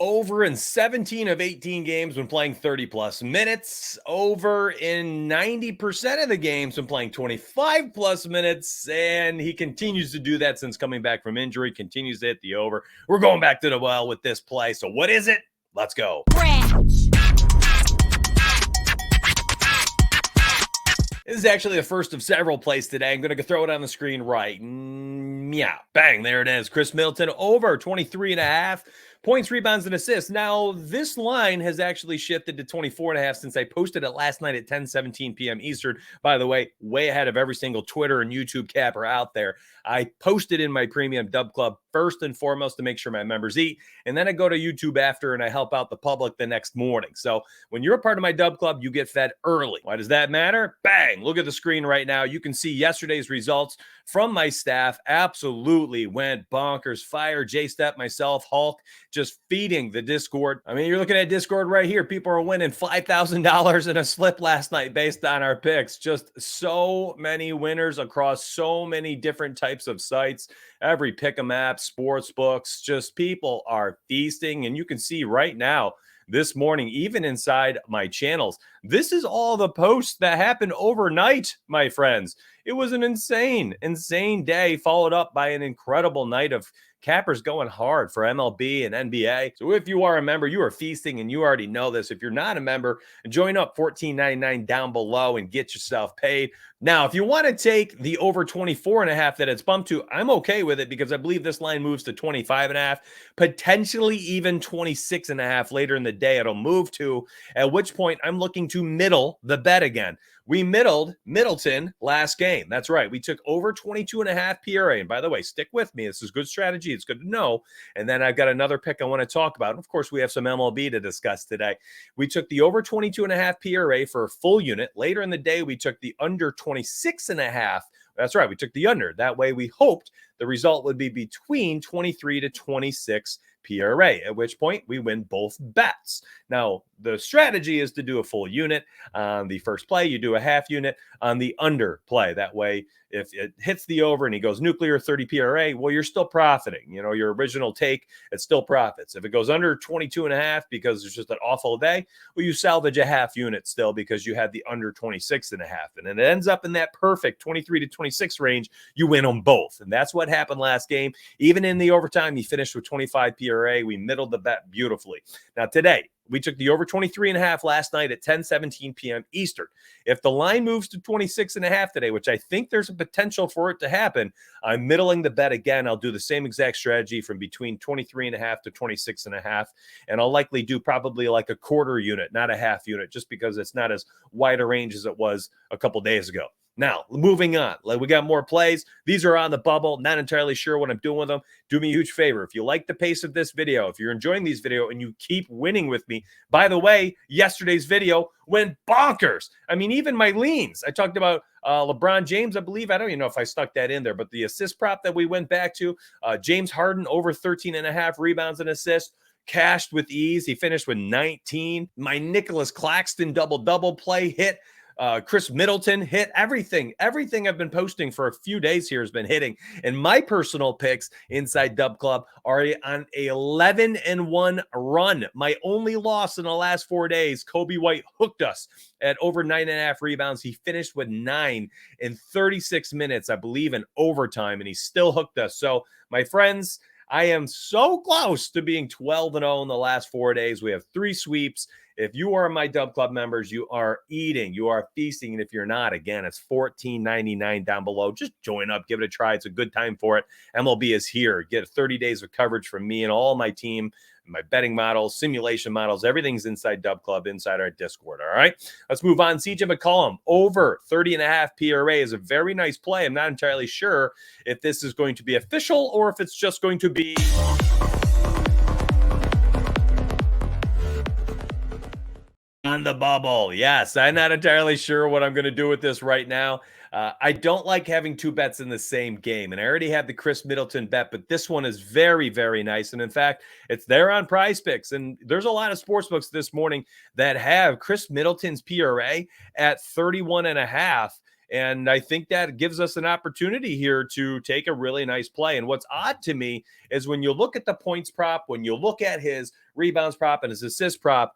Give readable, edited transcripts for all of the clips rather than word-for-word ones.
Over in 17 of 18 games when playing 30 plus minutes. Over in 90% of the games when playing 25 plus minutes. And he continues to do that since coming back from injury, continues to hit the over. We're going back to the well with this play. So what is it? Let's go. This is actually the first of several plays today. I'm going to throw it on the screen right. Yeah, bang, there it is. Chris Middleton over 23.5 points, rebounds, and assists. Now, this line has actually shifted to 24.5 since I posted it last night at 10:17 p.m. Eastern. By the way, way ahead of every single Twitter and YouTube capper out there. I posted in my premium Dub Club first and foremost to make sure my members eat, and then I go to YouTube after and I help out the public the next morning. So when you're a part of my Dub Club, you get fed early. Why does that matter? Bang! Look at the screen right now. You can see yesterday's results from my staff. Absolutely went bonkers. Fire, J-Step, myself, Hulk, just feeding the Discord. I mean, you're looking at Discord right here. People are winning $5,000 in a slip last night based on our picks. Just so many winners across so many different types of sites. Every pick-em app, sports books, just people are feasting. And you can see right now, this morning, even inside my channels, this is all the posts that happened overnight, my friends. It was an insane day, followed up by an incredible night of cappers going hard for MLB and NBA. So if you are a member, you are feasting, and you already know this. If you're not a member, join up $14.99 down below and get yourself paid. Now, if you want to take the over 24.5 that it's bumped to, I'm okay with it because I believe this line moves to 25.5, potentially even 26.5 later in the day. It'll move to, at which point I'm looking to middle the bet again. We middled Middleton last game. That's right. We took over 22.5 PRA. And by the way, stick with me. This is good strategy. It's good to know. And then I've got another pick I want to talk about. And of course, we have some MLB to discuss today. We took the over 22.5 PRA for a full unit. Later in the day, we took the under 26.5. That's right. We took the under. That way, we hoped the result would be between 23 to 26 PRA, at which point we win both bets. Now, the strategy is to do a full unit on the first play. You do a half unit on the under play. That way, if it hits the over and he goes nuclear 30 PRA, well, you're still profiting. You know, your original take, it still profits. If it goes under 22.5 because it's just an awful day, well, you salvage a half unit still because you had the under 26.5. And it ends up in that perfect 23 to 26 range. You win them both. And that's what happened last game. Even in the overtime, he finished with 25 PRA. We middled the bet beautifully. Now, today, we took the over 23.5 last night at 10:17 p.m. Eastern. If the line moves to 26.5 today, which I think there's a potential for it to happen, I'm middling the bet again. I'll do the same exact strategy from between 23.5 to 26.5. And I'll likely do probably like a quarter unit, not a half unit, just because it's not as wide a range as it was a couple days ago. Now, moving on. We got more plays. These are on the bubble. Not entirely sure what I'm doing with them. Do me a huge favor. If you like the pace of this video, if you're enjoying these videos and you keep winning with me, by the way, yesterday's video went bonkers. I mean, even my leans. I talked about LeBron James, I believe. I don't even know if I stuck that in there, but the assist prop that we went back to, James Harden over 13.5 rebounds and assists. Cashed with ease. He finished with 19. My Nicholas Claxton double-double play hit. Chris Middleton hit everything. Everything I've been posting for a few days here has been hitting. And my personal picks inside Dub Club are on a 11-1 run. My only loss in the last 4 days, Kobe White hooked us at over 9.5 rebounds. He finished with 9 in 36 minutes, I believe, in overtime, and he still hooked us. So, my friends, I am so close to being 12-0 in the last 4 days. We have 3 sweeps. If you are my Dub Club members, you are eating, you are feasting. And if you're not, again, it's $14.99 down below. Just join up, give it a try. It's a good time for it. MLB is here. Get 30 days of coverage from me and all my team, my betting models, simulation models. Everything's inside Dub Club, inside our Discord. All right, let's move on. CJ McCollum over 30.5 PRA is a very nice play. I'm not entirely sure if this is going to be official or if it's just going to be on the bubble. Yes, I'm not entirely sure what I'm going to do with this right now. I don't like having 2 bets in the same game, and I already have the Chris Middleton bet, but this one is very, very nice. And in fact, it's there on Prizepicks, and there's a lot of sportsbooks this morning that have Chris Middleton's PRA at 31.5. And I think that gives us an opportunity here to take a really nice play. And what's odd to me is when you look at the points prop, when you look at his rebounds prop and his assist prop,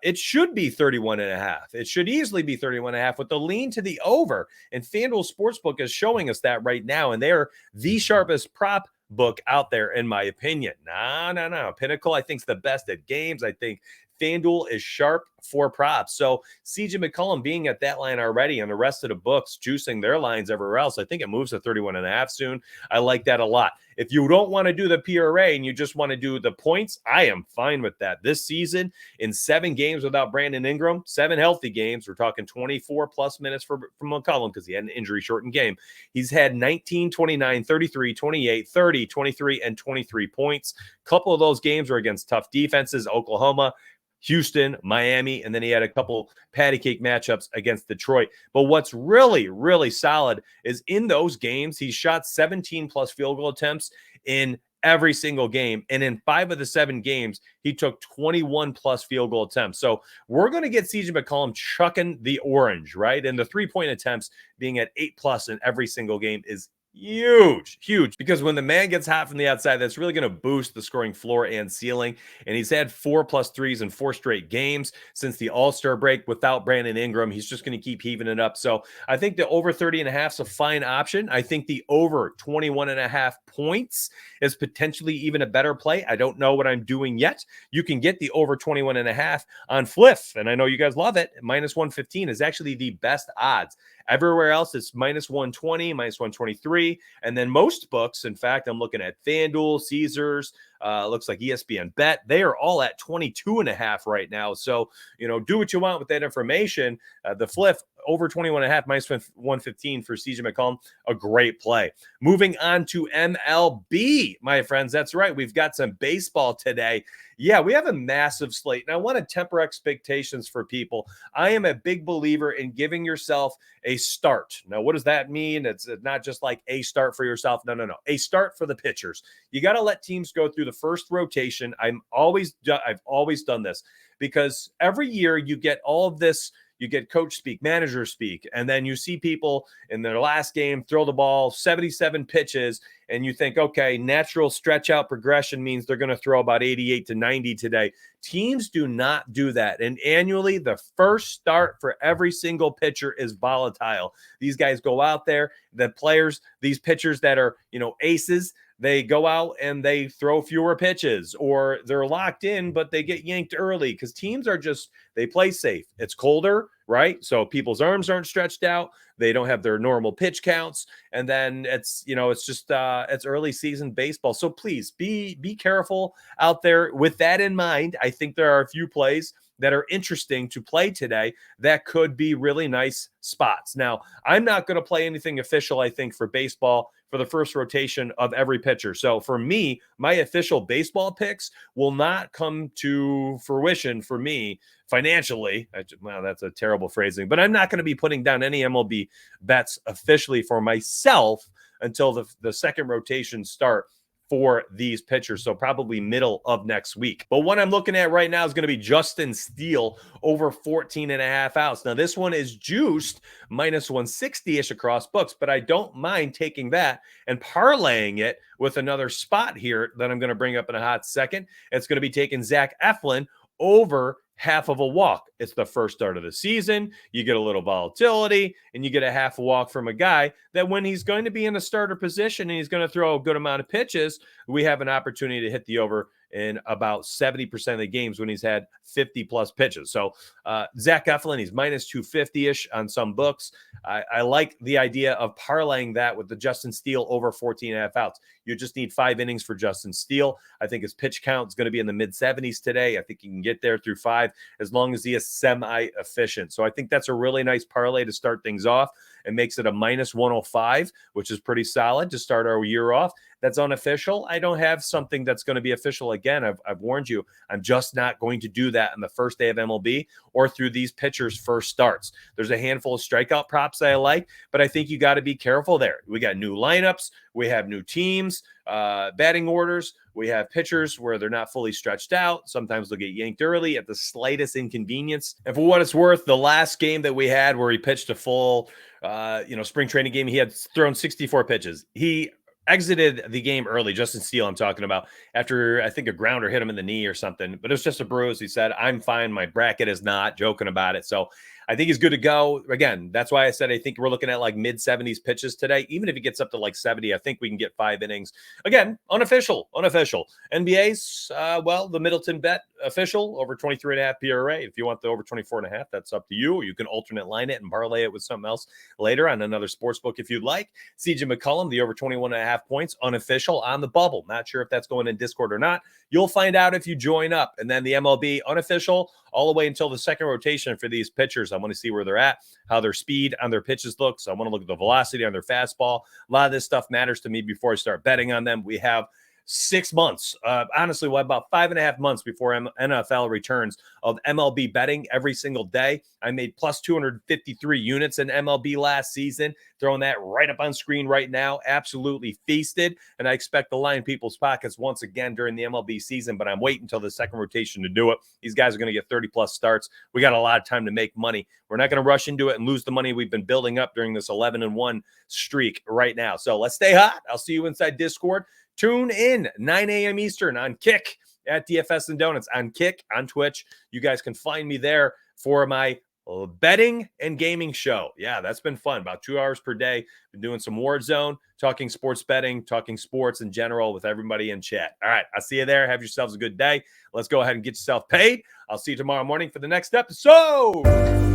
it should be 31.5. It should easily be 31.5 with the lean to the over. And FanDuel Sportsbook is showing us that right now. And they're the sharpest prop book out there, in my opinion. No. Pinnacle, I think, is the best at games. I think FanDuel is sharp for props. So CJ McCollum being at that line already and the rest of the books juicing their lines everywhere else, I think it moves to 31.5 soon. I like that a lot. If you don't want to do the PRA and you just want to do the points, I am fine with that. This season, in 7 games without Brandon Ingram, 7 healthy games, we're talking 24 plus minutes for McCollum because he had an injury shortened game. He's had 19, 29, 33, 28, 30, 23, and 23 points. A couple of those games were against tough defenses, Oklahoma, Houston, Miami, and then he had a couple patty cake matchups against Detroit. But what's really, really solid is in those games, he shot 17 plus field goal attempts in every single game. And in 5 of the 7 games, he took 21 plus field goal attempts. So we're going to get CJ McCollum chucking the orange, right? And the 3-point attempts being at 8 plus in every single game is huge, because when the man gets hot from the outside, that's really going to boost the scoring floor and ceiling. And he's had 4+ threes in 4 straight games since the All-Star break without Brandon Ingram. He's just going to keep heaving it up. So I think the over 30.5 is a fine option. I think the over 21.5 points is potentially even a better play. I don't know what I'm doing yet. You can get the over 21.5 on Fliff, and I know you guys love it. -115 is actually the best odds. Everywhere else, it's -120, -123. And then most books, in fact, I'm looking at FanDuel, Caesars, looks like ESPN Bet. They are all at 22.5 right now. So, do what you want with that information. The Fliff over 21.5, -115 for CJ McCollum, a great play. Moving on to MLB, my friends. That's right. We've got some baseball today. Yeah, we have a massive slate, and I want to temper expectations for people. I am a big believer in giving yourself a start. Now, what does that mean? It's not just like a start for yourself. No. A start for the pitchers. You got to let teams go through the first rotation. I've always done this because every year you get all of this. You get coach speak, manager speak, and then you see people in their last game throw the ball 77 pitches, and you think, okay, natural stretch out progression means they're going to throw about 88 to 90 today. Teams do not do that. And annually, the first start for every single pitcher is volatile. These guys go out there, the players, these pitchers that are, aces, they go out and they throw fewer pitches, or they're locked in, but they get yanked early because teams are they play safe. It's colder, right? So people's arms aren't stretched out. They don't have their normal pitch counts. And then it's early season baseball. So please be careful out there with that in mind. I think there are a few plays that are interesting to play today that could be really nice spots. Now, I'm not going to play anything official, I think, for baseball for the first rotation of every pitcher. So for me, my official baseball picks will not come to fruition for me financially. Well, that's a terrible phrasing, but I'm not going to be putting down any MLB bets officially for myself until the second rotation start for these pitchers. So probably middle of next week. But what I'm looking at right now is going to be Justin Steele over 14.5 outs. Now this one is juiced -160-ish across books, but I don't mind taking that and parlaying it with another spot here that I'm going to bring up in a hot second. It's going to be taking Zach Eflin over half of a walk. It's the first start of the season. You get a little volatility and you get a half a walk from a guy that when he's going to be in a starter position and he's going to throw a good amount of pitches, we have an opportunity to hit the over in about 70% of the games when he's had 50 plus pitches. So Zach Eflin, he's -250-ish on some books. I like the idea of parlaying that with the Justin Steele over 14.5 outs. You just need 5 innings for Justin Steele. I think his pitch count is going to be in the mid-70s today. I think he can get there through 5 as long as he is semi-efficient. So I think that's a really nice parlay to start things off. It makes it a -105, which is pretty solid to start our year off. that's unofficial, I don't have something that's going to be official again. I've warned you, I'm just not going to do that on the first day of MLB or through these pitchers' first starts. There's a handful of strikeout props that I like, but I think you got to be careful there. We got new lineups, we have new teams, batting orders. We have pitchers where they're not fully stretched out. Sometimes they'll get yanked early at the slightest inconvenience. And for what it's worth, the last game that we had where he pitched a full, spring training game, he had thrown 64 pitches. He exited the game early. Justin Steele, I'm talking about, after I think a grounder hit him in the knee or something, but it was just a bruise. He said, I'm fine. My bracket is not, joking about it. So I think he's good to go. Again, that's why I said I think we're looking at like mid 70s pitches today. Even if he gets up to like 70, I think we can get 5 innings. Again, unofficial. NBA's, the Middleton bet official over 23.5 PRA. If you want the over 24.5, that's up to you. You can alternate line it and parlay it with something else later on another sports book if you'd like. CJ McCollum, the over 21.5 points, unofficial on the bubble. Not sure if that's going in Discord or not. You'll find out if you join up. And then the MLB unofficial all the way until the second rotation for these pitchers. I want to see where they're at, how their speed on their pitches looks. I want to look at the velocity on their fastball. A lot of this stuff matters to me before I start betting on them. We have 6 months, honestly, about 5.5 months before NFL returns of MLB betting every single day. I made plus 253 units in MLB last season, throwing that right up on screen right now. Absolutely feasted. And I expect to line people's pockets once again during the MLB season, but I'm waiting until the second rotation to do it. These guys are going to get 30 plus starts. We got a lot of time to make money. We're not going to rush into it and lose the money we've been building up during this 11-1 streak right now. So let's stay hot. I'll see you inside Discord. Tune in 9 a.m. Eastern on Kick at DFS and Donuts on Kick on Twitch. You guys can find me there for my betting and gaming show. Yeah, that's been fun. About 2 hours per day. Been doing some Warzone, talking sports betting, talking sports in general with everybody in chat. All right, I'll see you there. Have yourselves a good day. Let's go ahead and get yourself paid. I'll see you tomorrow morning for the next episode.